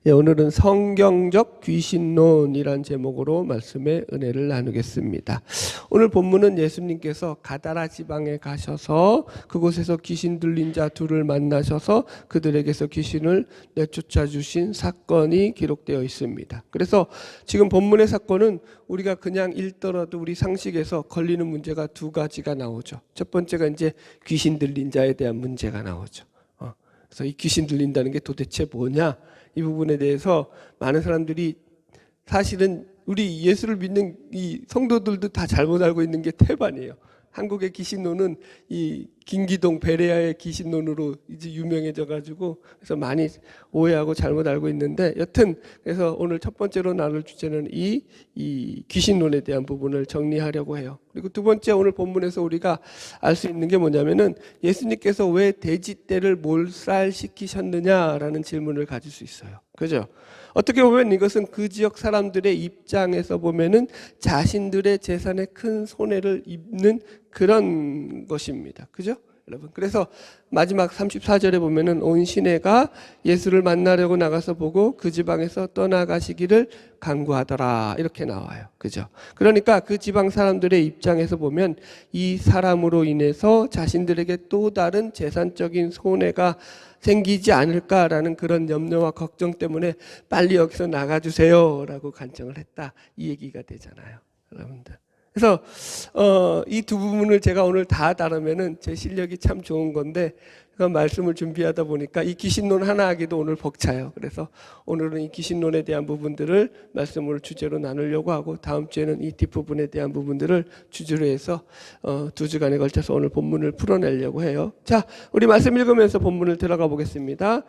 예, 오늘은 성경적 귀신론이란 제목으로 말씀의 은혜를 나누겠습니다. 오늘 본문은 예수님께서 가다라 지방에 가셔서 그곳에서 귀신 들린 자 둘을 만나셔서 그들에게서 귀신을 내쫓아 주신 사건이 기록되어 있습니다. 그래서 지금 본문의 사건은 우리가 그냥 읽더라도 우리 상식에서 걸리는 문제가 두 가지가 나오죠. 첫 번째가 이제 귀신 들린 자에 대한 문제가 나오죠. 그래서 이 귀신 들린다는 게 도대체 뭐냐? 이 부분에 대해서 많은 사람들이 사실은 우리 예수를 믿는 이 성도들도 다 잘못 알고 있는 게 태반이에요. 한국의 귀신론은 이 김기동 베레아의 귀신론으로 이제 유명해져 가지고 그래서 많이 오해하고 잘못 알고 있는데 여튼 그래서 오늘 첫 번째로 나눌 주제는 이 귀신론에 대한 부분을 정리하려고 해요. 그리고 두 번째 오늘 본문에서 우리가 알 수 있는 게 뭐냐면은 예수님께서 왜 돼지떼를 몰살시키셨느냐라는 질문을 가질 수 있어요. 그죠? 어떻게 보면 이것은 그 지역 사람들의 입장에서 보면은 자신들의 재산에 큰 손해를 입는 그런 것입니다. 그죠? 여러분. 그래서 마지막 34절에 보면은 온 시내가 예수를 만나려고 나가서 보고 그 지방에서 떠나가시기를 간구하더라. 이렇게 나와요. 그죠? 그러니까 그 지방 사람들의 입장에서 보면 이 사람으로 인해서 자신들에게 또 다른 재산적인 손해가 생기지 않을까라는 그런 염려와 걱정 때문에 빨리 여기서 나가주세요 라고 간청을 했다. 이 얘기가 되잖아요. 여러분들. 그래서 이 두 부분을 제가 오늘 다 다루면은 제 실력이 참 좋은 건데 말씀을 준비하다 보니까 이 귀신론 하나 하기도 오늘 벅차요. 그래서 오늘은 이 귀신론에 대한 부분들을 말씀을 주제로 나누려고 하고 다음 주에는 이 뒷부분에 대한 부분들을 주제로 해서 2주간에 걸쳐서 오늘 본문을 풀어내려고 해요. 자, 우리 말씀 읽으면서 본문을 들어가 보겠습니다.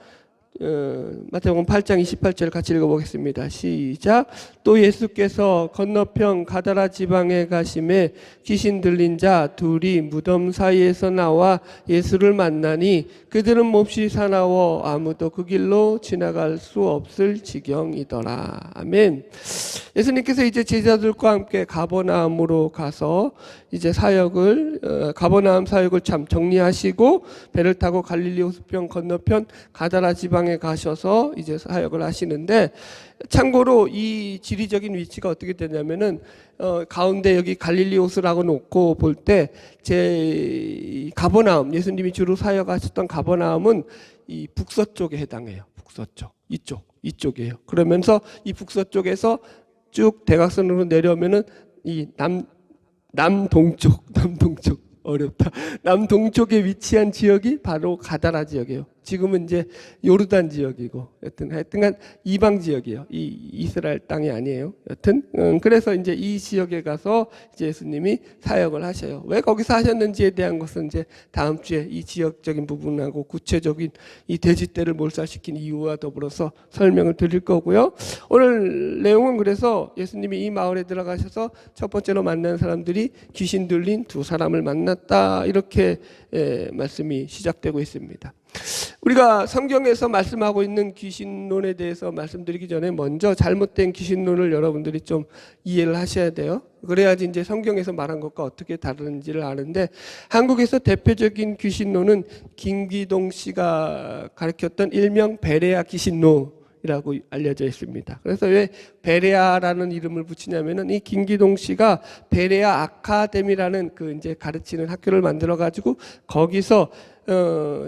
마태복음 8장 28절 같이 읽어보겠습니다. 시작. 또 예수께서 건너편 가다라 지방에 가심에 귀신 들린 자 둘이 무덤 사이에서 나와 예수를 만나니 그들은 몹시 사나워 아무도 그 길로 지나갈 수 없을 지경이더라. 아멘. 예수님께서 이제 제자들과 함께 가버나움으로 가서 이제 가버나움 사역을 참 정리하시고 배를 타고 갈릴리 호수편 건너편 가다라 지방에 가셔서 이제 사역을 하시는데 참고로 이 지리적인 위치가 어떻게 되냐면은 가운데 여기 갈릴리 호수라고 놓고 볼 때 제 가버나움 예수님이 주로 사역하셨던 가버나움은 이 북서쪽에 해당해요. 북서쪽 이쪽이에요. 그러면서 이 북서쪽에서 쭉 대각선으로 내려오면은 이 남동쪽 어렵다. 남동쪽에 위치한 지역이 바로 가다라 지역이에요. 지금은 이제 요르단 지역이고 하여튼간 이방 지역이에요. 이 이스라엘 땅이 아니에요. 여튼 그래서 이제 이 지역에 가서 이제 예수님이 사역을 하셔요. 왜 거기서 하셨는지에 대한 것은 이제 다음 주에 이 지역적인 부분하고 구체적인 이 돼지떼를 몰살시킨 이유와 더불어서 설명을 드릴 거고요. 오늘 내용은 그래서 예수님이 이 마을에 들어가셔서 첫 번째로 만난 사람들이 귀신 들린 두 사람을 만났다. 이렇게 말씀이 시작되고 있습니다. 우리가 성경에서 말씀하고 있는 귀신론에 대해서 말씀드리기 전에 먼저 잘못된 귀신론을 여러분들이 좀 이해를 하셔야 돼요. 그래야지 이제 성경에서 말한 것과 어떻게 다른지를 아는데 한국에서 대표적인 귀신론은 김기동 씨가 가르쳤던 일명 베레아 귀신론이라고 알려져 있습니다. 그래서 왜 베레아라는 이름을 붙이냐면은 이 김기동 씨가 베레아 아카데미라는 그 이제 가르치는 학교를 만들어 가지고 거기서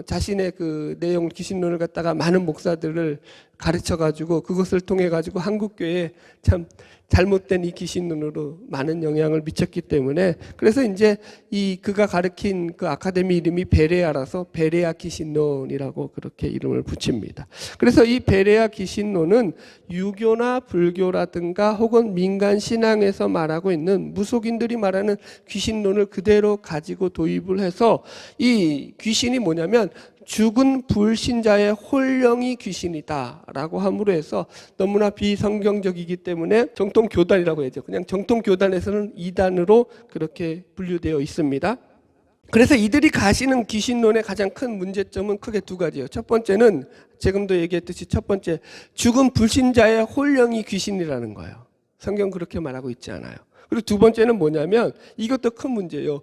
자신의 그 내용 귀신론을 갖다가 많은 목사들을 가르쳐 가지고 그것을 통해 가지고 한국 교회에 참 잘못된 이 귀신론으로 많은 영향을 미쳤기 때문에 그래서 이제 이 그가 가르친 그 아카데미 이름이 베레아라서 베레아 귀신론이라고 그렇게 이름을 붙입니다. 그래서 이 베레아 귀신론은 유교나 불교라든가 혹은 민간 신앙에서 말하고 있는 무속인들이 말하는 귀신론을 그대로 가지고 도입을 해서 이 귀신이 뭐냐면 죽은 불신자의 홀령이 귀신이다라고 함으로 해서 너무나 비성경적이기 때문에 정통교단이라고 해야죠. 그냥 정통교단에서는 이단으로 그렇게 분류되어 있습니다. 그래서 이들이 가시는 귀신론의 가장 큰 문제점은 크게 두 가지예요. 첫 번째는 지금도 얘기했듯이 첫 번째 죽은 불신자의 홀령이 귀신이라는 거예요. 성경 그렇게 말하고 있지 않아요. 그리고 두 번째는 뭐냐면 이것도 큰 문제예요.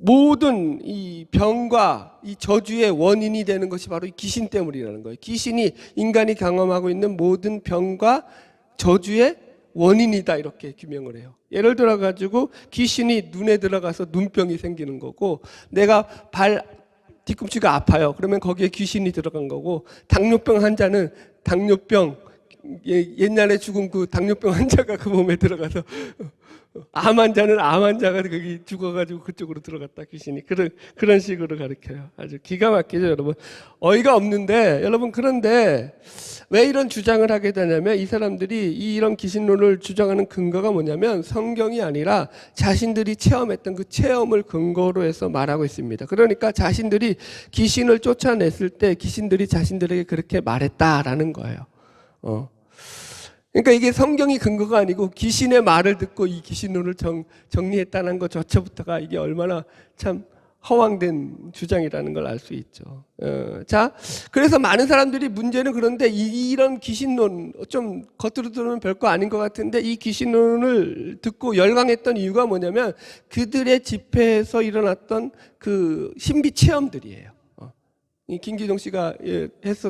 모든 이 병과 이 저주의 원인이 되는 것이 바로 이 귀신 때문이라는 거예요. 귀신이 인간이 경험하고 있는 모든 병과 저주의 원인이다 이렇게 규명을 해요. 예를 들어 가지고 귀신이 눈에 들어가서 눈병이 생기는 거고, 내가 발 뒤꿈치가 아파요. 그러면 거기에 귀신이 들어간 거고, 당뇨병 환자는 당뇨병, 옛날에 죽은 그 당뇨병 환자가 그 몸에 들어가서, 암 환자는 암 환자가 거기 죽어가지고 그쪽으로 들어갔다 귀신이. 그런 식으로 가르쳐요. 아주 기가 막히죠 여러분. 어이가 없는데 여러분, 그런데 왜 이런 주장을 하게 되냐면, 이 사람들이 이런 귀신론을 주장하는 근거가 뭐냐면 성경이 아니라 자신들이 체험했던 그 체험을 근거로 해서 말하고 있습니다. 그러니까 자신들이 귀신을 쫓아냈을 때 귀신들이 자신들에게 그렇게 말했다라는 거예요. 그러니까 이게 성경이 근거가 아니고 귀신의 말을 듣고 이 귀신론을 정리했다는 것 자체부터가 이게 얼마나 참 허황된 주장이라는 걸 알 수 있죠. 자, 그래서 많은 사람들이 문제는, 그런데 이런 귀신론, 좀 겉으로 들으면 별거 아닌 것 같은데 이 귀신론을 듣고 열광했던 이유가 뭐냐면 그들의 집회에서 일어났던 그 신비 체험들이에요. 이 김기동 씨가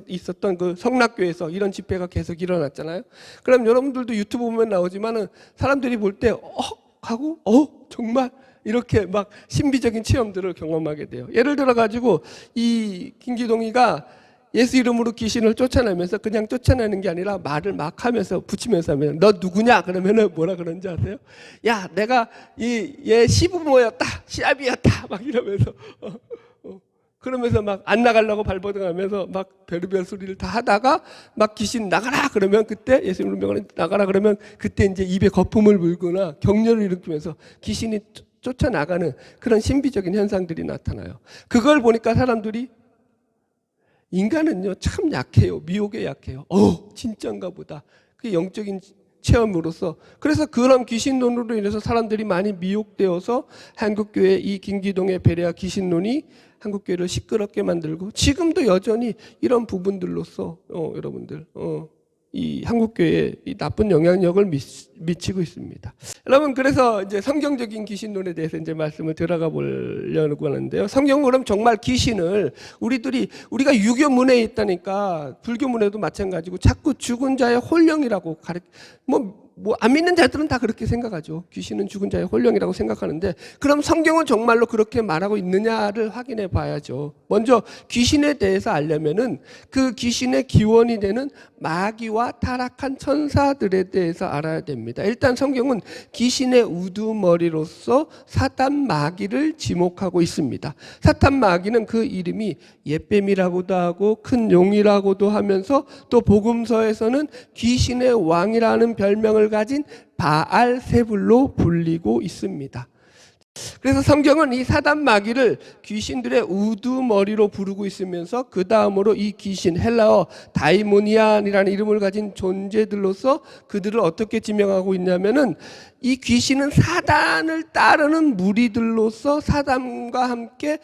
있었던 그 성락교에서 이런 집회가 계속 일어났잖아요. 그럼 여러분들도 유튜브 보면 나오지만은 사람들이 볼 때 하고 정말 이렇게 막 신비적인 체험들을 경험하게 돼요. 예를 들어 가지고 이 김기동이가 예수 이름으로 귀신을 쫓아내면서 그냥 쫓아내는 게 아니라 말을 막 하면서 붙이면서 하면, 너 누구냐? 그러면은 뭐라 그러는지 아세요? 야, 내가 얘 시부모였다, 시아비였다, 막 이러면서 그러면서 막 안 나가려고 발버둥하면서 막 별의별 소리를 다 하다가 막 귀신 나가라 그러면 그때 예수님 명령을 나가라 그러면 그때 이제 입에 거품을 물거나 격려를 일으키면서 귀신이 쫓아나가는 그런 신비적인 현상들이 나타나요. 그걸 보니까 사람들이, 인간은요 참 약해요. 미혹에 약해요. 진짜인가 보다. 그게 영적인 체험으로서. 그래서 그런 귀신론으로 인해서 사람들이 많이 미혹되어서 한국교회 이 김기동의 베레아 귀신론이 한국교회를 시끄럽게 만들고, 지금도 여전히 이런 부분들로서 여러분들 이 한국교회에 이 나쁜 영향력을 미치고 있습니다. 여러분, 그래서 이제 성경적인 귀신론에 대해서 이제 말씀을 들어가 보려고 하는데요. 성경은 그럼 정말 귀신을 우리가 유교문에 있다니까 불교문에도 마찬가지고 자꾸 죽은 자의 혼령이라고 안 믿는 자들은 다 그렇게 생각하죠. 귀신은 죽은 자의 혼령이라고 생각하는데, 그럼 성경은 정말로 그렇게 말하고 있느냐를 확인해 봐야죠. 먼저 귀신에 대해서 알려면은 그 귀신의 기원이 되는 마귀와 타락한 천사들에 대해서 알아야 됩니다. 일단 성경은 귀신의 우두머리로서 사탄 마귀를 지목하고 있습니다. 사탄 마귀는 그 이름이 옛뱀이라고도 하고 큰 용이라고도 하면서, 또 복음서에서는 귀신의 왕이라는 별명을 가진 바알세불로 불리고 있습니다. 그래서 성경은 이 사단 마귀를 귀신들의 우두머리로 부르고 있으면서 그 다음으로 이 귀신, 헬라어 다이모니안이라는 이름을 가진 존재들로서 그들을 어떻게 지명하고 있냐면은, 이 귀신은 사단을 따르는 무리들로서 사단과 함께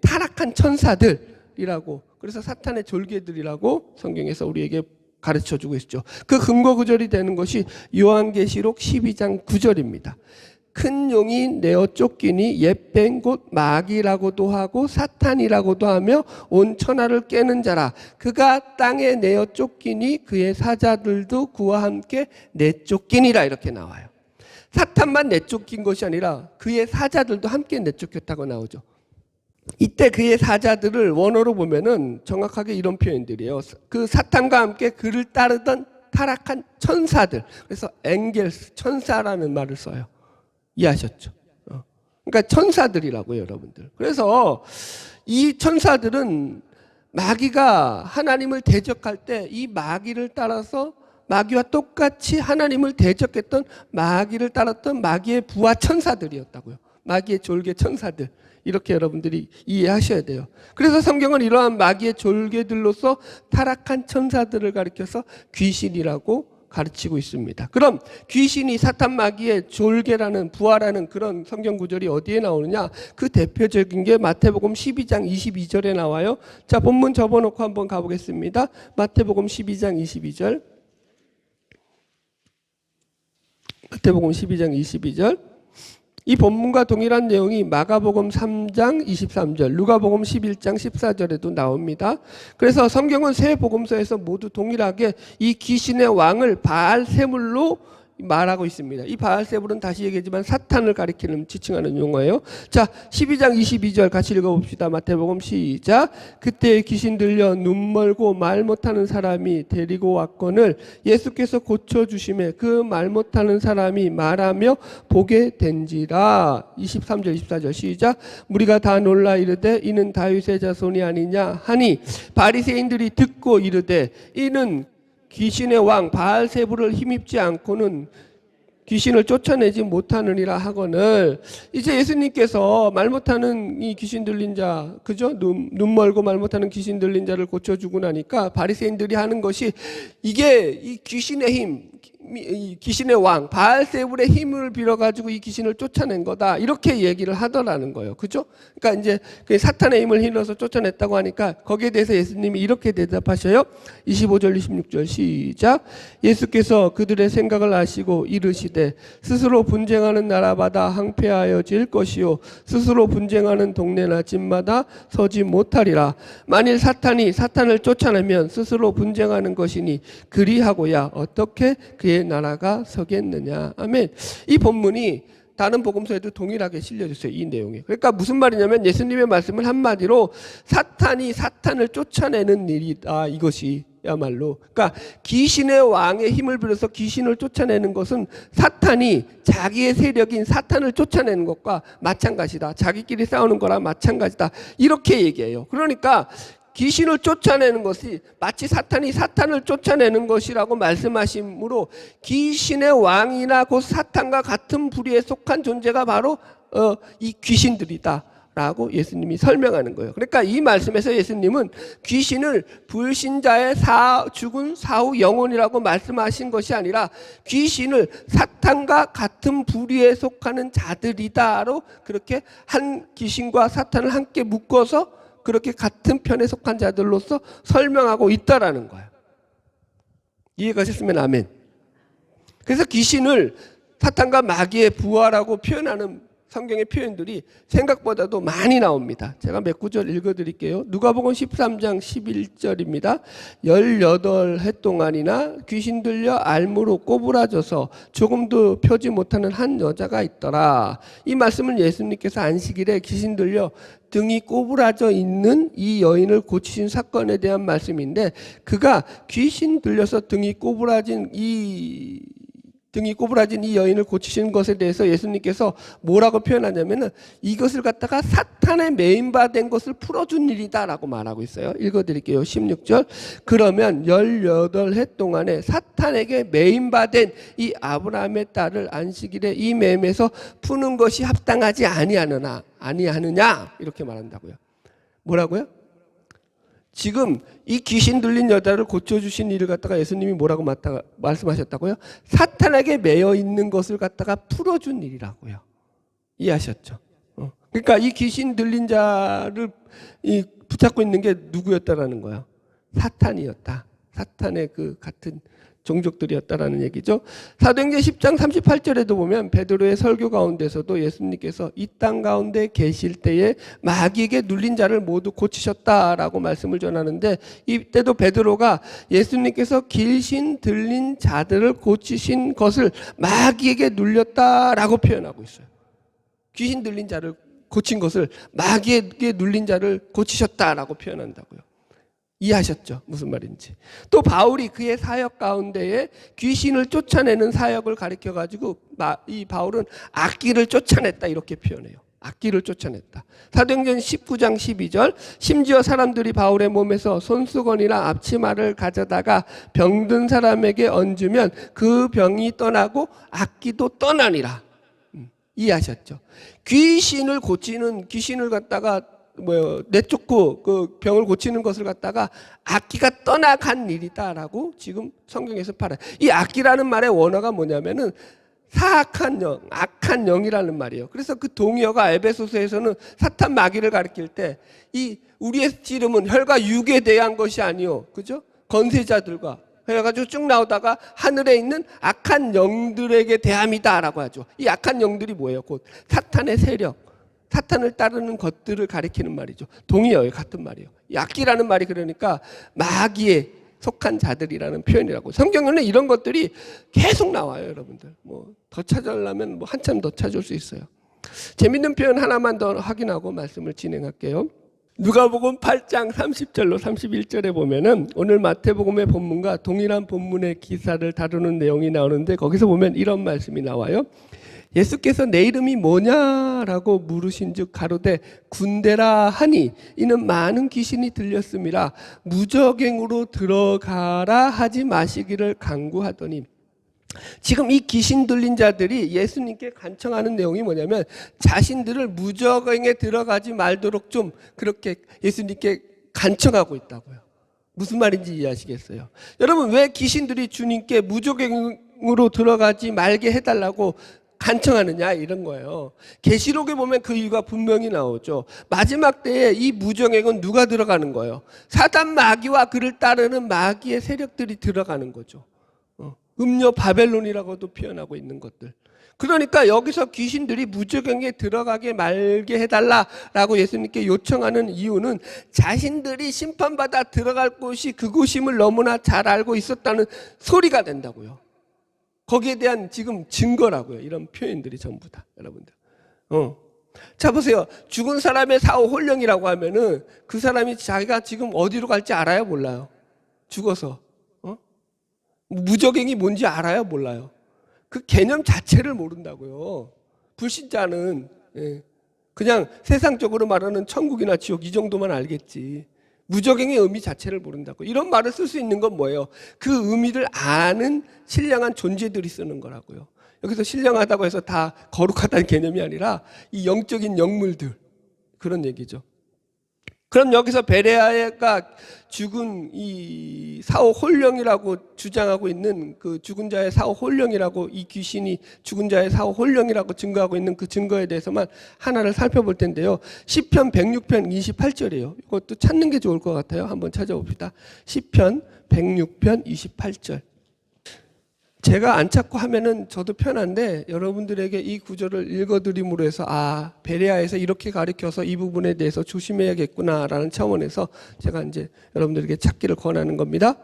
타락한 천사들이라고, 그래서 사탄의 졸개들이라고 성경에서 우리에게 가르쳐주고 있죠. 그 근거 구절이 되는 것이 요한계시록 12장 9절입니다. 큰 용이 내어 쫓기니 옛뱀 곧 마귀라고도 하고 사탄이라고도 하며 온 천하를 깨는 자라. 그가 땅에 내어 쫓기니 그의 사자들도 그와 함께 내쫓기니라. 이렇게 나와요. 사탄만 내쫓긴 것이 아니라 그의 사자들도 함께 내쫓겼다고 나오죠. 이때 그의 사자들을 원어로 보면은 정확하게 이런 표현들이에요. 그 사탄과 함께 그를 따르던 타락한 천사들. 그래서 엥겔스, 천사라는 말을 써요. 이해하셨죠? 그러니까 천사들이라고요, 여러분들. 그래서 이 천사들은 마귀가 하나님을 대적할 때 이 마귀를 따라서, 마귀와 똑같이 하나님을 대적했던 마귀를 따랐던 마귀의 부하 천사들이었다고요. 마귀의 졸개 천사들. 이렇게 여러분들이 이해하셔야 돼요. 그래서 성경은 이러한 마귀의 졸개들로서 타락한 천사들을 가리켜서 귀신이라고 가르치고 있습니다. 그럼 귀신이 사탄 마귀의 졸개라는 부하라는 그런 성경 구절이 어디에 나오느냐? 그 대표적인 게 마태복음 12장 22절에 나와요. 자, 본문 접어놓고 한번 가보겠습니다. 마태복음 12장 22절. 마태복음 12장 22절. 이 본문과 동일한 내용이 마가복음 3장 23절, 누가복음 11장 14절에도 나옵니다. 그래서 성경은 세 복음서에서 모두 동일하게 이 귀신의 왕을 바알세불로 말하고 있습니다. 이 바알세불은 다시 얘기하지만 사탄을 가리키는 지칭하는 용어예요. 자, 12장 22절 같이 읽어봅시다. 마태복음 시작. 그때 귀신 들려 눈 멀고 말 못하는 사람이 데리고 왔거늘 예수께서 고쳐주심에 그 말 못하는 사람이 말하며 보게 된지라. 23절 24절 시작. 무리가 다 놀라 이르되 이는 다윗의 자손이 아니냐 하니 바리새인들이 듣고 이르되 이는 귀신의 왕 바알세불을 힘입지 않고는 귀신을 쫓아내지 못하느니라 하거늘. 이제 예수님께서 말 못하는 이 귀신 들린 자, 그죠? 눈 멀고 말 못하는 귀신 들린 자를 고쳐주고 나니까 바리새인들이 하는 것이 이게 이 귀신의 힘, 이 귀신의 왕 바알세불의 힘을 빌어가지고 이 귀신을 쫓아낸 거다, 이렇게 얘기를 하더라는 거예요. 그죠? 그러니까 이제 그 사탄의 힘을 빌어서 쫓아냈다고 하니까 거기에 대해서 예수님이 이렇게 대답하셔요. 25절 26절 시작. 예수께서 그들의 생각을 아시고 이르시되 스스로 분쟁하는 나라마다 항폐하여질 것이요 스스로 분쟁하는 동네나 집마다 서지 못하리라. 만일 사탄이 사탄을 쫓아내면 스스로 분쟁하는 것이니 그리하고야 어떻게 그의 나라가 서겠느냐. 아멘. 이 본문이 다른 복음서에도 동일하게 실려졌어요. 이 내용이. 그러니까 무슨 말이냐면 예수님의 말씀을 한마디로 사탄이 사탄을 쫓아내는 일이다, 이것이야말로. 그러니까 귀신의 왕의 힘을 빌어서 귀신을 쫓아내는 것은 사탄이 자기의 세력인 사탄을 쫓아내는 것과 마찬가지다. 자기끼리 싸우는 거랑 마찬가지다. 이렇게 얘기해요. 그러니까 귀신을 쫓아내는 것이 마치 사탄이 사탄을 쫓아내는 것이라고 말씀하시므로 귀신의 왕이나 곧 사탄과 같은 부류에 속한 존재가 바로 이 귀신들이다 라고 예수님이 설명하는 거예요. 그러니까 이 말씀에서 예수님은 귀신을 불신자의 죽은 사후 영혼이라고 말씀하신 것이 아니라 귀신을 사탄과 같은 부류에 속하는 자들이다로 그렇게 한 귀신과 사탄을 함께 묶어서 그렇게 같은 편에 속한 자들로서 설명하고 있다라는 거예요. 이해가 되셨으면 아멘. 그래서 귀신을 사탄과 마귀의 부하라고 표현하는 성경의 표현들이 생각보다도 많이 나옵니다. 제가 몇 구절 읽어드릴게요. 누가복음 13장 11절입니다. 18해 동안이나 귀신 들려 알무로 꼬부라져서 조금도 펴지 못하는 한 여자가 있더라. 이 말씀은 예수님께서 안식일에 귀신 들려 등이 꼬부라져 있는 이 여인을 고치신 사건에 대한 말씀인데, 그가 귀신 들려서 등이 꼬부라진 이 여인을 고치신 것에 대해서 예수님께서 뭐라고 표현하냐면은 이것을 갖다가 사탄의 메인바된 것을 풀어준 일이다라고 말하고 있어요. 읽어드릴게요. 16절. 그러면 18해 동안에 사탄에게 메인바된 이 아브라함의 딸을 안식일에 이 맴에서 푸는 것이 합당하지 아니하느냐 이렇게 말한다고요. 뭐라고요? 지금 이 귀신 들린 여자를 고쳐주신 일을 갖다가 예수님이 뭐라고 말씀하셨다고요? 사탄에게 매여 있는 것을 갖다가 풀어준 일이라고요. 이해하셨죠? 그러니까 이 귀신 들린 자를 붙잡고 있는 게 누구였다라는 거예요? 사탄이었다. 사탄의 그 같은 종족들이었다라는 얘기죠. 사도행전 10장 38절에도 보면 베드로의 설교 가운데서도 예수님께서 이 땅 가운데 계실 때에 마귀에게 눌린 자를 모두 고치셨다라고 말씀을 전하는데, 이때도 베드로가 예수님께서 귀신 들린 자들을 고치신 것을 마귀에게 눌렸다라고 표현하고 있어요. 귀신 들린 자를 고친 것을 마귀에게 눌린 자를 고치셨다라고 표현한다고요. 이해하셨죠? 무슨 말인지. 또 바울이 그의 사역 가운데에 귀신을 쫓아내는 사역을 가리켜가지고 이 바울은 악기를 쫓아냈다 이렇게 표현해요. 악기를 쫓아냈다. 사도행전 19장 12절. 심지어 사람들이 바울의 몸에서 손수건이나 앞치마를 가져다가 병든 사람에게 얹으면 그 병이 떠나고 악기도 떠나니라. 이해하셨죠? 귀신을 갖다가 내쫓고 그 병을 고치는 것을 갖다가 악기가 떠나간 일이다라고 지금 성경에서 팔아요. 이 악기라는 말의 원어가 뭐냐면은 사악한 영, 악한 영이라는 말이에요. 그래서 그 동의어가 에베소서에서는 사탄 마귀를 가리킬 때 이 우리의 씨름은 혈과 육에 대한 것이 아니요, 그죠? 권세자들과 그래가지고 쭉 나오다가 하늘에 있는 악한 영들에게 대함이다라고 하죠. 이 악한 영들이 뭐예요? 곧 사탄의 세력, 사탄을 따르는 것들을 가리키는 말이죠. 동의어예요. 같은 말이에요. 이 악기라는 말이 그러니까 마귀에 속한 자들이라는 표현이라고. 성경에는 이런 것들이 계속 나와요, 여러분들. 뭐 더 찾으려면 뭐 한참 더 찾을 수 있어요. 재밌는 표현 하나만 더 확인하고 말씀을 진행할게요. 누가복음 8장 30절로 31절에 보면은 오늘 마태복음의 본문과 동일한 본문의 기사를 다루는 내용이 나오는데 거기서 보면 이런 말씀이 나와요. 예수께서 내 이름이 뭐냐라고 물으신즉 가로되 군대라 하니 이는 많은 귀신이 들렸음이라 무저갱으로 들어가라 하지 마시기를 간구하더니. 지금 이 귀신 들린 자들이 예수님께 간청하는 내용이 뭐냐면 자신들을 무저갱에 들어가지 말도록 좀 그렇게 예수님께 간청하고 있다고요. 무슨 말인지 이해하시겠어요? 여러분, 왜 귀신들이 주님께 무저갱으로 들어가지 말게 해달라고 간청하느냐, 이런 거예요. 계시록에 보면 그 이유가 분명히 나오죠. 마지막 때에 이 무저갱은 누가 들어가는 거예요? 사단 마귀와 그를 따르는 마귀의 세력들이 들어가는 거죠. 음녀 바벨론이라고도 표현하고 있는 것들. 그러니까 여기서 귀신들이 무저갱에 들어가게 말게 해달라라고 예수님께 요청하는 이유는 자신들이 심판받아 들어갈 곳이 그곳임을 너무나 잘 알고 있었다는 소리가 된다고요. 거기에 대한 지금 증거라고요. 이런 표현들이 전부 다, 여러분들. 자, 보세요. 죽은 사람의 사후 혼령이라고 하면은 그 사람이 자기가 지금 어디로 갈지 알아요, 몰라요? 죽어서. 무저갱이 뭔지 알아요, 몰라요? 그 개념 자체를 모른다고요. 불신자는 그냥 세상적으로 말하는 천국이나 지옥 이 정도만 알겠지. 무저갱의 의미 자체를 모른다고. 이런 말을 쓸 수 있는 건 뭐예요? 그 의미를 아는 신령한 존재들이 쓰는 거라고요. 여기서 신령하다고 해서 다 거룩하다는 개념이 아니라 이 영적인 영물들, 그런 얘기죠. 그럼 여기서 베레아가 죽은 이 사후 혼령이라고 주장하고 있는 그 죽은 자의 사후 혼령이라고, 이 귀신이 죽은 자의 사후 혼령이라고 증거하고 있는 그 증거에 대해서만 하나를 살펴볼 텐데요. 시편 106편 28절이에요. 이것도 찾는 게 좋을 것 같아요. 한번 찾아봅시다. 시편 106편 28절. 제가 안 찾고 하면은 저도 편한데 여러분들에게 이 구절을 읽어드림으로 해서 베레아에서 이렇게 가르쳐서 이 부분에 대해서 조심해야겠구나라는 차원에서 제가 이제 여러분들에게 찾기를 권하는 겁니다.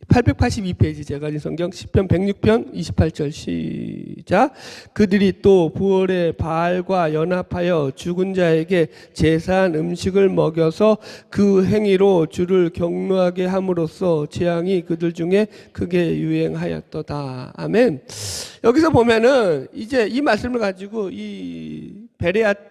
882페이지 제가 가진 성경 시편 106편 28절 시작. 그들이 또 부활의 바알과 연합하여 죽은 자에게 제사한 음식을 먹여서 그 행위로 주를 경노하게 함으로써 재앙이 그들 중에 크게 유행하였도다. 아멘. 여기서 보면은 이제 이 말씀을 가지고 이 베레아가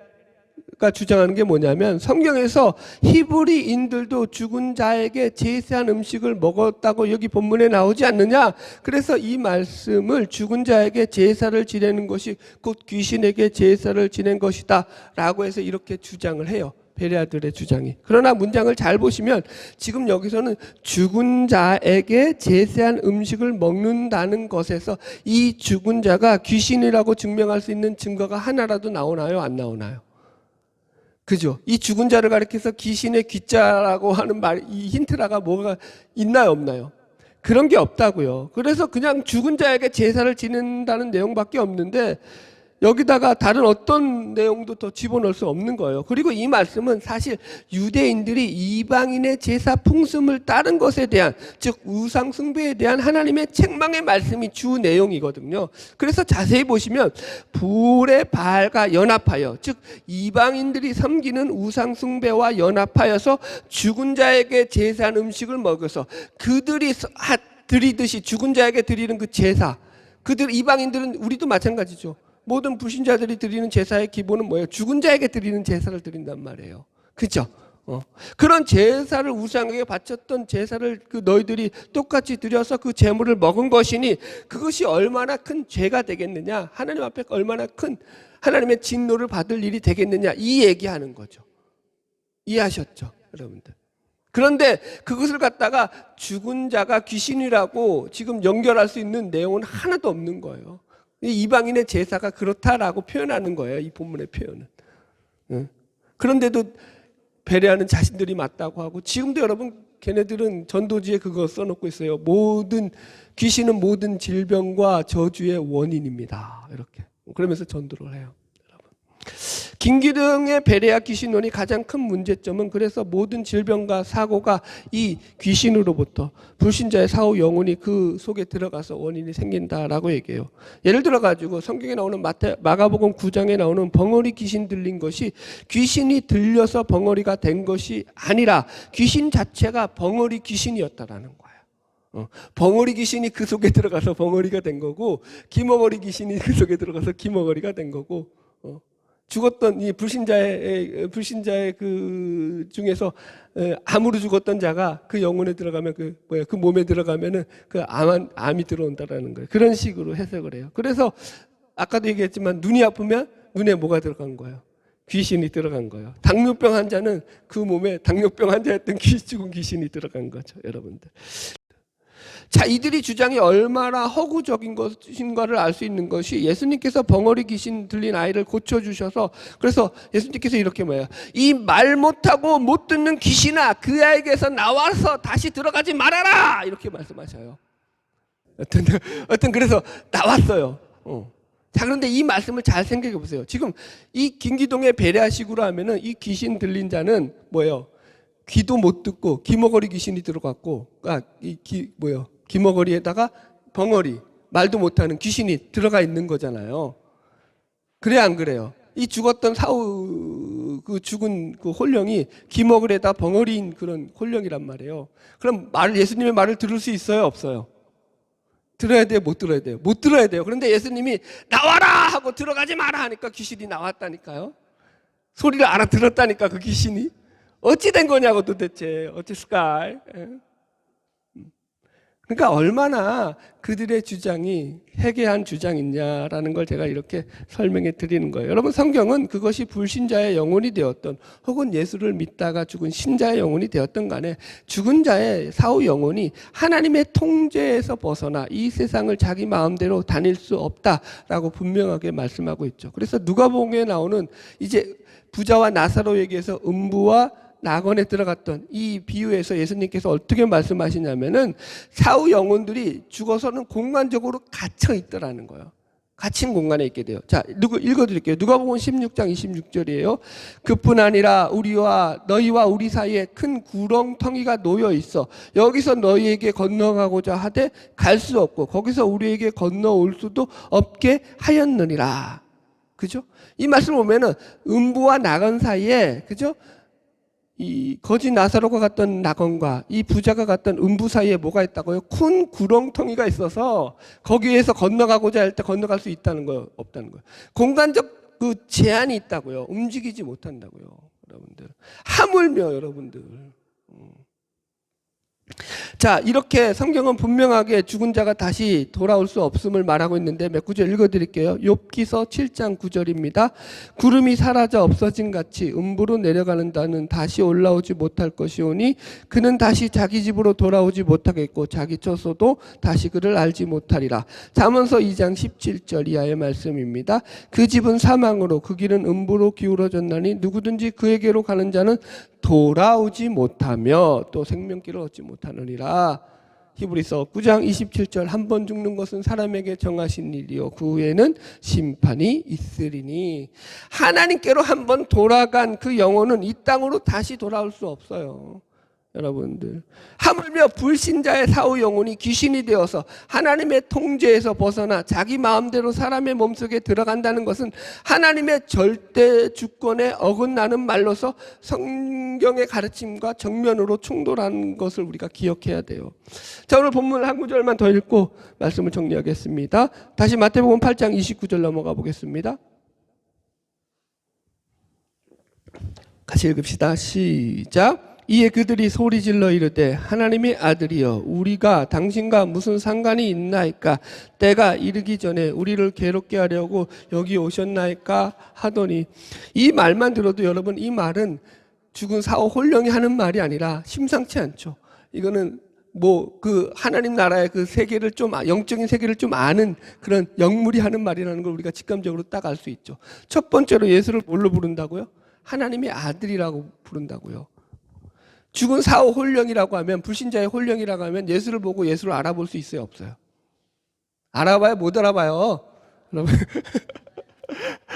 주장하는 게 뭐냐면 성경에서 히브리인들도 죽은 자에게 제사한 음식을 먹었다고 여기 본문에 나오지 않느냐. 그래서 이 말씀을 죽은 자에게 제사를 지내는 것이 곧 귀신에게 제사를 지낸 것이다 라고 해서 이렇게 주장을 해요. 베레아들의 주장이. 그러나 문장을 잘 보시면 지금 여기서는 죽은 자에게 제사한 음식을 먹는다는 것에서 이 죽은 자가 귀신이라고 증명할 수 있는 증거가 하나라도 나오나요? 안 나오나요? 그죠? 이 죽은 자를 가리켜서 귀신의 귀자라고 하는 말, 이 힌트라가 뭐가 있나요, 없나요? 그런 게 없다고요. 그래서 그냥 죽은 자에게 제사를 지낸다는 내용밖에 없는데 여기다가 다른 어떤 내용도 더 집어넣을 수 없는 거예요. 그리고 이 말씀은 사실 유대인들이 이방인의 제사 풍습을 따른 것에 대한, 즉 우상 숭배에 대한 하나님의 책망의 말씀이 주 내용이거든요. 그래서 자세히 보시면 불의 바알과 연합하여, 즉 이방인들이 섬기는 우상 숭배와 연합하여서 죽은 자에게 제사한 음식을 먹여서 그들이 드리듯이 죽은 자에게 드리는 그 제사, 그들 이방인들은, 우리도 마찬가지죠. 모든 불신자들이 드리는 제사의 기본은 뭐예요? 죽은 자에게 드리는 제사를 드린단 말이에요. 그렇죠? 그런 제사를 우상에게 바쳤던 제사를 그 너희들이 똑같이 드려서 그 제물을 먹은 것이니 그것이 얼마나 큰 죄가 되겠느냐, 하나님 앞에 얼마나 큰 하나님의 진노를 받을 일이 되겠느냐, 이 얘기하는 거죠. 이해하셨죠, 여러분들? 그런데 그것을 갖다가 죽은 자가 귀신이라고 지금 연결할 수 있는 내용은 하나도 없는 거예요. 이방인의 제사가 그렇다라고 표현하는 거예요, 이 본문의 표현은. 그런데도 베레아는 자신들이 맞다고 하고, 지금도 여러분 걔네들은 전도지에 그거 써놓고 있어요. 귀신은 모든 질병과 저주의 원인입니다. 이렇게. 그러면서 전도를 해요. 김기등의 베레아 귀신론이 가장 큰 문제점은 그래서 모든 질병과 사고가 이 귀신으로부터 불신자의 사후 영혼이 그 속에 들어가서 원인이 생긴다라고 얘기해요. 예를 들어 가지고 성경에 나오는 마가복음 9장에 나오는 벙어리 귀신 들린 것이 귀신이 들려서 벙어리가 된 것이 아니라 귀신 자체가 벙어리 귀신이었다라는 거예요. 벙어리 귀신이 그 속에 들어가서 벙어리가 된 거고, 기머거리 귀신이 그 속에 들어가서 기머거리가 된 거고, 죽었던 이 불신자의 그 중에서 암으로 죽었던 자가 그 영혼에 들어가면 그 몸에 들어가면은 그 암이 들어온다라는 거예요. 그런 식으로 해석을 해요. 그래서 아까도 얘기했지만 눈이 아프면 눈에 뭐가 들어간 거예요? 귀신이 들어간 거예요. 당뇨병 환자는 그 몸에 당뇨병 환자였던 죽은 귀신이 들어간 거죠, 여러분들. 자, 이들이 주장이 얼마나 허구적인 것인가를 알 수 있는 것이 예수님께서 벙어리 귀신 들린 아이를 고쳐주셔서, 그래서 예수님께서 이렇게 뭐예요? 이 말 못하고 못 듣는 귀신아, 그 아이에게서 나와서 다시 들어가지 말아라! 이렇게 말씀하셔요. 그래서 나왔어요. 자, 그런데 이 말씀을 잘 생각해 보세요. 지금 이 김기동의 베레아식으로 하면은 이 귀신 들린 자는 뭐예요? 귀도 못 듣고 기머거리 귀신이 들어갔고, 기머거리에다가 벙어리, 말도 못하는 귀신이 들어가 있는 거잖아요. 그래 안 그래요? 이 죽었던 죽은 그 홀령이 기머거리에다 벙어리인 그런 홀령이란 말이에요. 그럼 예수님의 말을 들을 수 있어요, 없어요? 들어야 돼요, 못 들어야 돼요? 못 들어야 돼요. 그런데 예수님이 나와라 하고 들어가지 마라 하니까 귀신이 나왔다니까요. 소리를 알아들었다니까, 그 귀신이. 어찌 된 거냐고 도대체. 어찌했을까? 그러니까 얼마나 그들의 주장이 해괴한 주장이냐라는 걸 제가 이렇게 설명해 드리는 거예요. 여러분, 성경은 그것이 불신자의 영혼이 되었던 혹은 예수를 믿다가 죽은 신자의 영혼이 되었던 간에 죽은 자의 사후 영혼이 하나님의 통제에서 벗어나 이 세상을 자기 마음대로 다닐 수 없다라고 분명하게 말씀하고 있죠. 그래서 누가복음에 나오는 이제 부자와 나사로에게서 음부와 낙원에 들어갔던 이 비유에서 예수님께서 어떻게 말씀하시냐면은 사후 영혼들이 죽어서는 공간적으로 갇혀 있더라는 거예요. 갇힌 공간에 있게 돼요. 자, 읽어드릴게요. 누가복음 16장 26절이에요. 그뿐 아니라 너희와 우리 사이에 큰 구렁텅이가 놓여 있어. 여기서 너희에게 건너가고자 하되 갈 수 없고 거기서 우리에게 건너올 수도 없게 하였느니라. 그죠? 이 말씀 보면은 음부와 낙원 사이에, 그죠? 이 거지 나사로가 갔던 낙원과 이 부자가 갔던 음부 사이에 뭐가 있다고요? 큰 구렁텅이가 있어서 거기에서 건너가고자 할 때 건너갈 수 있다는 거예요, 없다는 거예요. 공간적 그 제한이 있다고요. 움직이지 못한다고요, 여러분들. 하물며 여러분들. 자, 이렇게 성경은 분명하게 죽은 자가 다시 돌아올 수 없음을 말하고 있는데 몇 구절 읽어드릴게요. 욥기서 7장 9절입니다. 구름이 사라져 없어진 같이 음부로 내려가는 자는 다시 올라오지 못할 것이오니 그는 다시 자기 집으로 돌아오지 못하겠고 자기 처소도 다시 그를 알지 못하리라. 잠언서 2장 17절 이하의 말씀입니다. 그 집은 사망으로 그 길은 음부로 기울어졌나니 누구든지 그에게로 가는 자는 돌아오지 못하며 또 생명길을 얻지 못하느니라. 히브리서 9장 27절 한 번 죽는 것은 사람에게 정하신 일이요 그 후에는 심판이 있으리니. 하나님께로 한 번 돌아간 그 영혼은 이 땅으로 다시 돌아올 수 없어요. 여러분들, 하물며 불신자의 사후 영혼이 귀신이 되어서 하나님의 통제에서 벗어나 자기 마음대로 사람의 몸속에 들어간다는 것은 하나님의 절대 주권에 어긋나는 말로서 성경의 가르침과 정면으로 충돌하는 것을 우리가 기억해야 돼요. 자, 오늘 본문 한 구절만 더 읽고 말씀을 정리하겠습니다. 다시 마태복음 8장 29절 넘어가 보겠습니다. 같이 읽읍시다. 시작. 이에 그들이 소리질러 이르되 하나님의 아들이여 우리가 당신과 무슨 상관이 있나이까? 때가 이르기 전에 우리를 괴롭게 하려고 여기 오셨나이까? 하더니, 이 말만 들어도 여러분, 이 말은 죽은 사후 홀령이 하는 말이 아니라 심상치 않죠. 이거는 그 하나님 나라의 그 세계를 좀, 영적인 세계를 좀 아는 그런 영물이 하는 말이라는 걸 우리가 직감적으로 딱 알 수 있죠. 첫 번째로 예수를 뭘로 부른다고요? 하나님의 아들이라고 부른다고요. 죽은 사후 혼령이라고 하면, 불신자의 혼령이라고 하면 예수를 보고 예수를 알아볼 수 있어요, 없어요? 알아봐요? 못 알아봐요? 여러분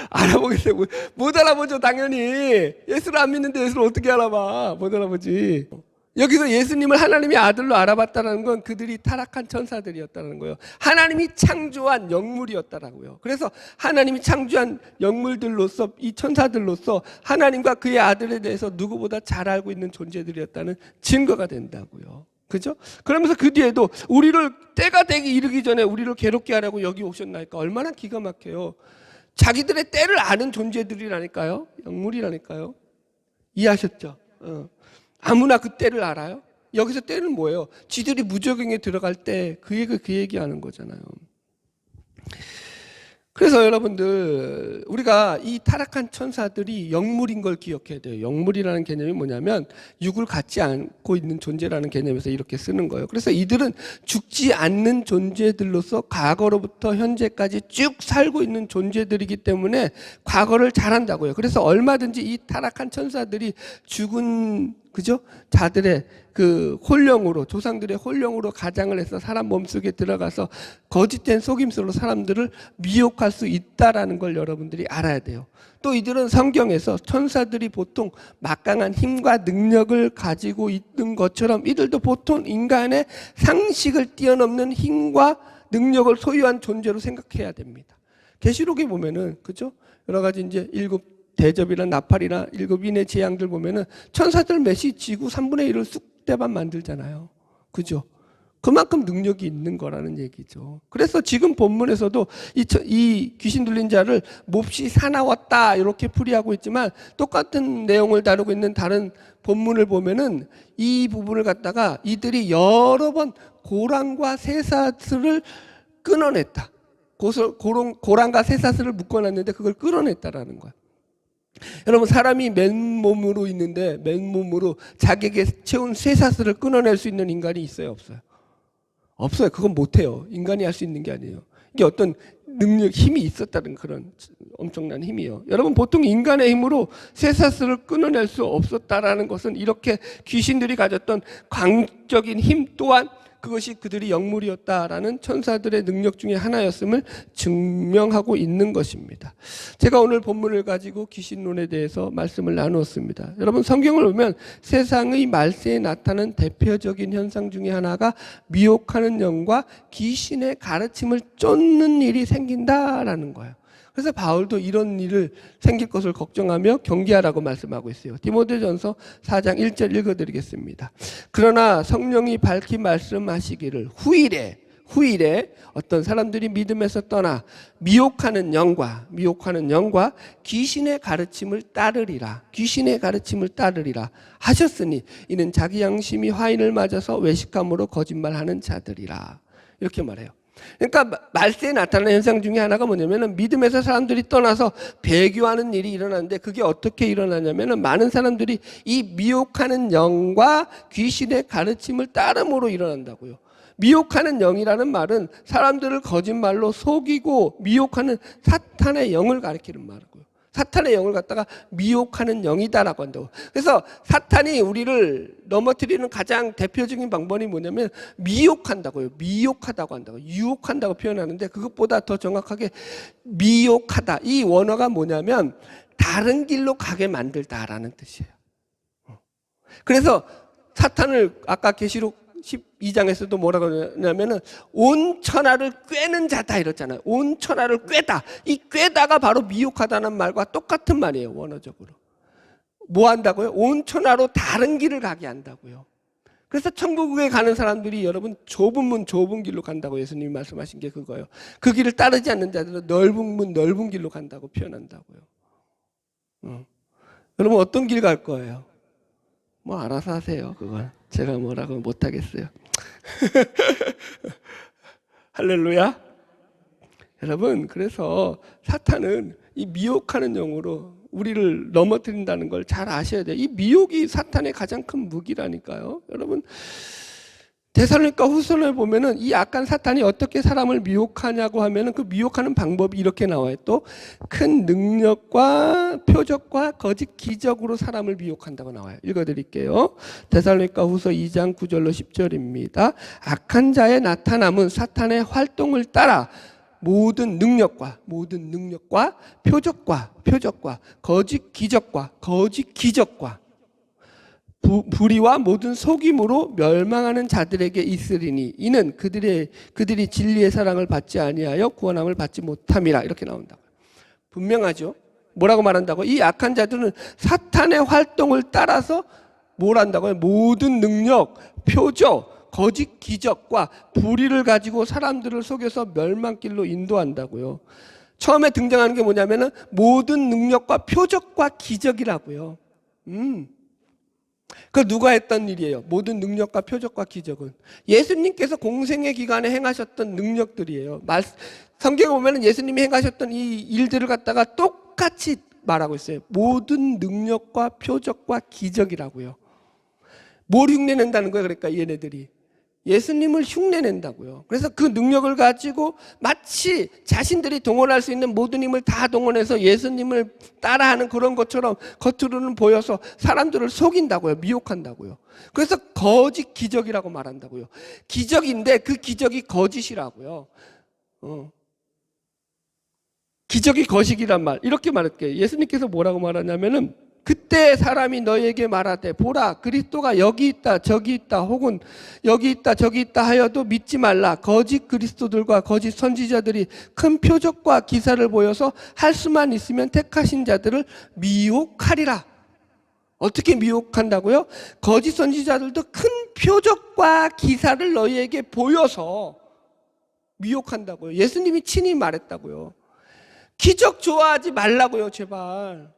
알아보겠어요? 못 알아보죠, 당연히. 예수를 안 믿는데 예수를 어떻게 알아봐? 못 알아보지. 여기서 예수님을 하나님의 아들로 알아봤다는 건 그들이 타락한 천사들이었다는 거예요. 하나님이 창조한 영물이었다라고요. 그래서 하나님이 창조한 영물들로서, 이 천사들로서 하나님과 그의 아들에 대해서 누구보다 잘 알고 있는 존재들이었다는 증거가 된다고요. 그죠? 그러면서 그 뒤에도 우리를 때가 되기 이르기 전에 우리를 괴롭게 하려고 여기 오셨나니까 얼마나 기가 막혀요. 자기들의 때를 아는 존재들이라니까요. 영물이라니까요. 이해하셨죠? 아무나 그 때를 알아요? 여기서 때는 뭐예요? 지들이 무적행에 들어갈 때 그 얘기하는 거잖아요. 그래서 여러분들, 우리가 이 타락한 천사들이 영물인 걸 기억해야 돼요. 영물이라는 개념이 뭐냐면 육을 갖지 않고 있는 존재라는 개념에서 이렇게 쓰는 거예요. 그래서 이들은 죽지 않는 존재들로서 과거로부터 현재까지 쭉 살고 있는 존재들이기 때문에 과거를 잘한다고요. 그래서 얼마든지 이 타락한 천사들이 죽은, 그죠? 자들의 그 혼령으로, 조상들의 혼령으로 가장을 해서 사람 몸속에 들어가서 거짓된 속임수로 사람들을 미혹할 수 있다라는 걸 여러분들이 알아야 돼요. 또 이들은 성경에서 천사들이 보통 막강한 힘과 능력을 가지고 있는 것처럼 이들도 보통 인간의 상식을 뛰어넘는 힘과 능력을 소유한 존재로 생각해야 됩니다. 계시록에 보면은, 그죠? 여러 가지 이제 일곱 대접이나 나팔이나 일곱 인의 재앙들 보면은 천사들 몇이 지구 3분의 1을 쑥대밭 만들잖아요. 그죠? 그만큼 능력이 있는 거라는 얘기죠. 그래서 지금 본문에서도 이 귀신 들린 자를 몹시 사나웠다 이렇게 풀이하고 있지만, 똑같은 내용을 다루고 있는 다른 본문을 보면은 이 부분을 갖다가 이들이 여러 번 고랑과 쇠사슬을 끊어냈다. 고랑과 쇠사슬을 묶어놨는데 그걸 끊어냈다라는 거야. 여러분, 사람이 맨몸으로 있는데 맨몸으로 자기에게 채운 쇠사슬을 끊어낼 수 있는 인간이 있어요, 없어요? 없어요. 그건 못해요. 인간이 할 수 있는 게 아니에요. 이게 어떤 능력, 힘이 있었다는 그런 엄청난 힘이에요. 여러분, 보통 인간의 힘으로 쇠사슬을 끊어낼 수 없었다라는 것은 이렇게 귀신들이 가졌던 광적인 힘 또한 그것이 그들이 영물이었다라는 천사들의 능력 중에 하나였음을 증명하고 있는 것입니다. 제가 오늘 본문을 가지고 귀신론에 대해서 말씀을 나누었습니다. 여러분, 성경을 보면 세상의 말세에 나타나는 대표적인 현상 중에 하나가 미혹하는 영과 귀신의 가르침을 쫓는 일이 생긴다라는 거예요. 그래서 바울도 이런 일을 생길 것을 걱정하며 경계하라고 말씀하고 있어요. 디모데전서 4장 1절 읽어드리겠습니다. 그러나 성령이 밝히 말씀하시기를 후일에 어떤 사람들이 믿음에서 떠나 미혹하는 영과 귀신의 가르침을 따르리라 하셨으니 이는 자기 양심이 화인을 맞아서 외식함으로 거짓말하는 자들이라. 이렇게 말해요. 그러니까 말세에 나타나는 현상 중에 하나가 뭐냐면은 믿음에서 사람들이 떠나서 배교하는 일이 일어나는데, 그게 어떻게 일어나냐면은 많은 사람들이 이 미혹하는 영과 귀신의 가르침을 따름으로 일어난다고요. 미혹하는 영이라는 말은 사람들을 거짓말로 속이고 미혹하는 사탄의 영을 가리키는 말이고요. 사탄의 영을 갖다가 미혹하는 영이다라고 한다고. 그래서 사탄이 우리를 넘어뜨리는 가장 대표적인 방법이 뭐냐면 미혹한다고요. 미혹하다고 한다고. 유혹한다고 표현하는데, 그것보다 더 정확하게 미혹하다. 이 원어가 뭐냐면 다른 길로 가게 만들다라는 뜻이에요. 그래서 사탄을 아까 계시록 12장에서도 뭐라고 하냐면은 온 천하를 꿰는 자다 이랬잖아요. 온 천하를 꿰다. 이 꿰다가 바로 미혹하다는 말과 똑같은 말이에요, 원어적으로. 뭐 한다고요? 온 천하로 다른 길을 가게 한다고요. 그래서 천국에 가는 사람들이 여러분 좁은 문 좁은 길로 간다고 예수님이 말씀하신 게 그거예요. 그 길을 따르지 않는 자들은 넓은 문 넓은 길로 간다고 표현한다고요. 여러분 어떤 길 갈 거예요? 뭐 알아서 하세요. 그건 제가 뭐라고 못하겠어요. 할렐루야. 여러분, 그래서 사탄은 이 미혹하는 영으로 우리를 넘어뜨린다는 걸 잘 아셔야 돼요. 이 미혹이 사탄의 가장 큰 무기라니까요. 여러분, 데살로니가 후서를 보면은 이 악한 사탄이 어떻게 사람을 미혹하냐고 하면은 그 미혹하는 방법이 이렇게 나와요. 또 큰 능력과 표적과 거짓 기적으로 사람을 미혹한다고 나와요. 읽어드릴게요. 데살로니가 후서 2장 9절로 10절입니다. 악한 자의 나타남은 사탄의 활동을 따라 모든 능력과 표적과 거짓 기적과 불의와 모든 속임으로 멸망하는 자들에게 있으리니 이는 그들이 진리의 사랑을 받지 아니하여 구원함을 받지 못함이라. 이렇게 나온다고요. 분명하죠. 뭐라고 말한다고? 이 악한 자들은 사탄의 활동을 따라서 뭘 한다고요? 모든 능력, 표적, 거짓 기적과 불의를 가지고 사람들을 속여서 멸망길로 인도한다고요. 처음에 등장하는 게 뭐냐면은 모든 능력과 표적과 기적이라고요. 그 누가 했던 일이에요? 모든 능력과 표적과 기적은 예수님께서 공생의 기간에 행하셨던 능력들이에요. 성경에 보면 예수님이 행하셨던 이 일들을 갖다가 똑같이 말하고 있어요. 모든 능력과 표적과 기적이라고요. 뭘 흉내낸다는 거예요? 그러니까 얘네들이 예수님을 흉내낸다고요. 그래서 그 능력을 가지고 마치 자신들이 동원할 수 있는 모든 힘을 다 동원해서 예수님을 따라하는 그런 것처럼 겉으로는 보여서 사람들을 속인다고요. 미혹한다고요. 그래서 거짓 기적이라고 말한다고요. 기적인데 그 기적이 거짓이라고요. 기적이 거짓이란 말, 이렇게 말할게요. 예수님께서 뭐라고 말하냐면은 그때 사람이 너에게 말하되 보라 그리스도가 여기 있다 저기 있다 혹은 여기 있다 저기 있다 하여도 믿지 말라. 거짓 그리스도들과 거짓 선지자들이 큰 표적과 기사를 보여서 할 수만 있으면 택하신 자들을 미혹하리라. 어떻게 미혹한다고요? 거짓 선지자들도 큰 표적과 기사를 너희에게 보여서 미혹한다고요. 예수님이 친히 말했다고요. 기적 좋아하지 말라고요, 제발.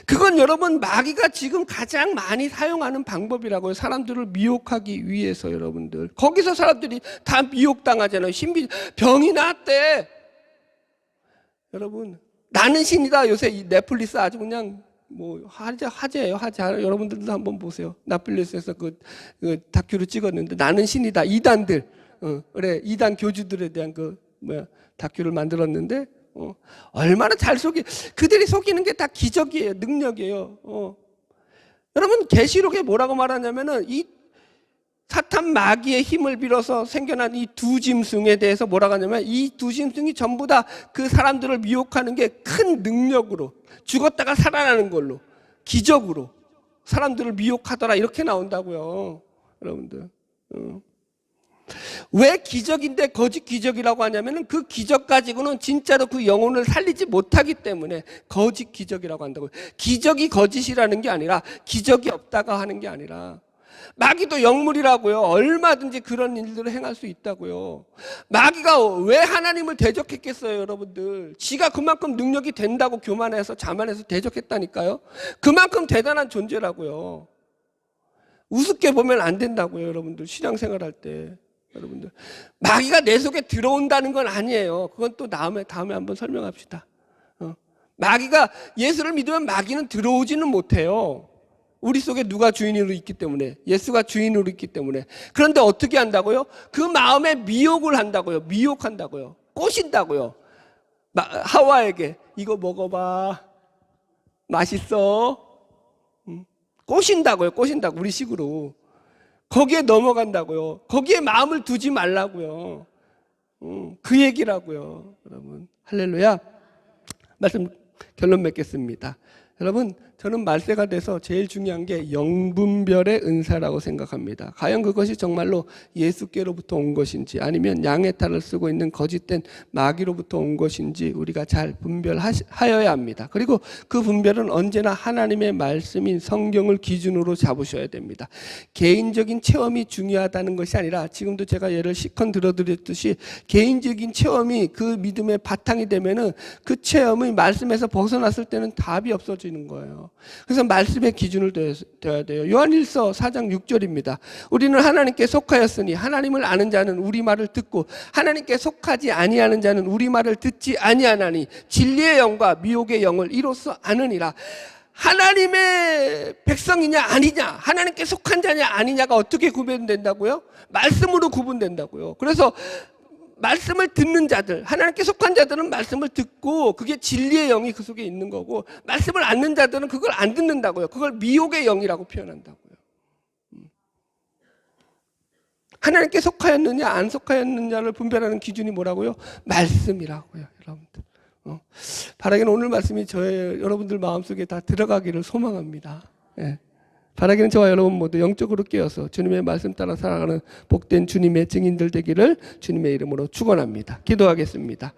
그건 여러분 마귀가 지금 가장 많이 사용하는 방법이라고요. 사람들을 미혹하기 위해서. 여러분들 거기서 사람들이 다 미혹당하잖아요. 병이 나았대. 여러분 나는 신이다. 요새 이 넷플릭스 아주 그냥 뭐 화제예요. 화제. 여러분들도 한번 보세요. 넷플릭스에서 그 다큐를 찍었는데 나는 신이다. 이단들 그래 이단 교주들에 대한 다큐를 만들었는데 얼마나 잘 그들이 속이는 게 다 기적이에요. 능력이에요. 여러분 계시록에 뭐라고 말하냐면은 이 사탄 마귀의 힘을 빌어서 생겨난 이 두 짐승에 대해서 뭐라고 하냐면 이 두 짐승이 전부 다 그 사람들을 미혹하는 게 큰 능력으로 죽었다가 살아나는 걸로 기적으로 사람들을 미혹하더라. 이렇게 나온다고요. 여러분들 왜 기적인데 거짓 기적이라고 하냐면은 그 기적 가지고는 진짜로 그 영혼을 살리지 못하기 때문에 거짓 기적이라고 한다고요. 기적이 거짓이라는 게 아니라 기적이 없다가 하는 게 아니라 마귀도 영물이라고요. 얼마든지 그런 일들을 행할 수 있다고요. 마귀가 왜 하나님을 대적했겠어요, 여러분들? 지가 그만큼 능력이 된다고 교만해서 자만해서 대적했다니까요. 그만큼 대단한 존재라고요. 우습게 보면 안 된다고요, 여러분들. 신앙생활 할 때. 여러분들 마귀가 내 속에 들어온다는 건 아니에요. 그건 또 다음에 한번 설명합시다. 마귀가 예수를 믿으면 마귀는 들어오지는 못해요. 우리 속에 누가 주인으로 있기 때문에 예수가 주인으로 있기 때문에. 그런데 어떻게 한다고요? 그 마음에 미혹을 한다고요. 미혹한다고요. 꼬신다고요. 하와에게 이거 먹어봐 맛있어. 꼬신다고요. 꼬신다고 우리 식으로. 거기에 넘어간다고요. 거기에 마음을 두지 말라고요. 그 얘기라고요. 여러분 할렐루야. 말씀 결론 맺겠습니다. 여러분 저는 말세가 돼서 제일 중요한 게 영분별의 은사라고 생각합니다. 과연 그것이 정말로 예수께로부터 온 것인지 아니면 양의 탈을 쓰고 있는 거짓된 마귀로부터 온 것인지 우리가 잘 분별하여야 합니다. 그리고 그 분별은 언제나 하나님의 말씀인 성경을 기준으로 잡으셔야 됩니다. 개인적인 체험이 중요하다는 것이 아니라 지금도 제가 예를 시컨 들어드렸듯이 개인적인 체험이 그 믿음의 바탕이 되면은 그 체험이 말씀에서 벗어났을 때는 답이 없어지는 거예요. 그래서 말씀의 기준을 둬야 돼요. 요한일서 4장 6절입니다. 우리는 하나님께 속하였으니 하나님을 아는 자는 우리 말을 듣고 하나님께 속하지 아니하는 자는 우리 말을 듣지 아니하나니 진리의 영과 미혹의 영을 이로써 아느니라. 하나님의 백성이냐 아니냐, 하나님께 속한 자냐 아니냐가 어떻게 구분된다고요? 말씀으로 구분된다고요. 그래서 말씀을 듣는 자들, 하나님께 속한 자들은 말씀을 듣고 그게 진리의 영이 그 속에 있는 거고, 말씀을 안 듣는 자들은 그걸 안 듣는다고요. 그걸 미혹의 영이라고 표현한다고요. 하나님께 속하였느냐 안 속하였느냐를 분별하는 기준이 뭐라고요? 말씀이라고요, 여러분들. 바라기는 오늘 말씀이 여러분들 마음속에 다 들어가기를 소망합니다. 예. 바라기는 저와 여러분 모두 영적으로 깨어서 주님의 말씀 따라 살아가는 복된 주님의 증인들 되기를 주님의 이름으로 축원합니다. 기도하겠습니다.